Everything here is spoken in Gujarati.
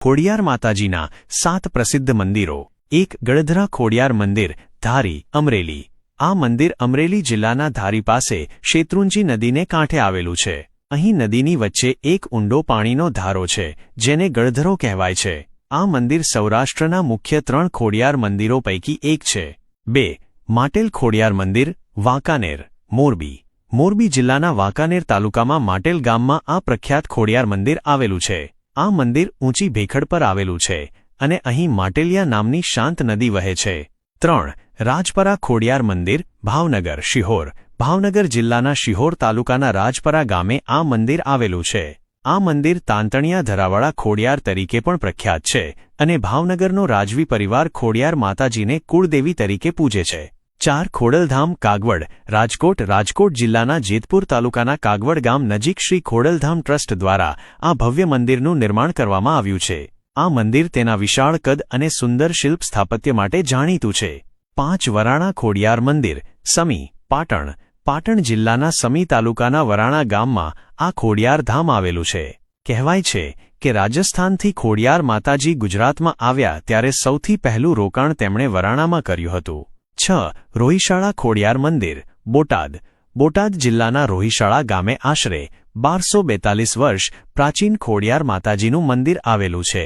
ખોડિયાર માતાજીના 7 પ્રસિદ્ધ મંદિરો। 1 ગળધરા ખોડિયાર મંદિર, ધારી, અમરેલી। આ મંદિર અમરેલી જિલ્લાના ધારી પાસે શેત્રુંજી નદીને કાંઠે આવેલું છે। અહીં નદીની વચ્ચે એક ઊંડો પાણીનો ધારો છે, જેને ગળધરો કહેવાય છે। આ મંદિર સૌરાષ્ટ્રના મુખ્ય 3 ખોડિયાર મંદિરો પૈકી એક છે। 2 માટેલ ખોડિયાર મંદિર, વાંકાનેર, મોરબી। મોરબી જિલ્લાના વાંકાનેર તાલુકામાં માટેલ ગામમાં આ પ્રખ્યાત ખોડિયાર મંદિર આવેલું છે। આ મંદિર ઊંચી ભેખડ પર આવેલું છે અને અહીં માટેલિયા નામની શાંત નદી વહે છે। 3 રાજપરા ખોડિયાર મંદિર, ભાવનગર, શિહોર। ભાવનગર જિલ્લાના શિહોર તાલુકાના રાજપરા ગામે આ મંદિર આવેલું છે। આ મંદિર તાંતણિયા ધરાવાળા ખોડિયાર તરીકે પણ પ્રખ્યાત છે અને ભાવનગરનો રાજવી પરિવાર ખોડિયાર માતાજીને કુળદેવી તરીકે પૂજે છે। 4 ખોડલધામ, કાગવડ, રાજકોટ। રાજકોટ જિલ્લાના જેતપુર તાલુકાના કાગવડ ગામ નજીક શ્રી ખોડલધામ ટ્રસ્ટ દ્વારા આ ભવ્ય મંદિરનું નિર્માણ કરવામાં આવ્યું છે। આ મંદિર તેના વિશાળ કદ અને સુંદર શિલ્પ સ્થાપત્ય માટે જાણીતું છે। 5 વરાણા ખોડિયાર મંદિર, સમી, પાટણ। પાટણ જિલ્લાના સમી તાલુકાના વરાણા ગામમાં આ ખોડિયાર ધામ આવેલું છે। કહેવાય છે કે રાજસ્થાનથી ખોડિયાર માતાજી ગુજરાતમાં આવ્યા ત્યારે સૌથી પહેલું રોકાણ તેમણે વરાણામાં કર્યું હતું। 6 રોહિશાળા ખોડિયાર મંદિર, બોટાદ। બોટાદ જિલ્લાના રોહિશાળા ગામે આશરે 1242 વર્ષ પ્રાચીન ખોડિયાર માતાજીનું મંદિર આવેલું છે।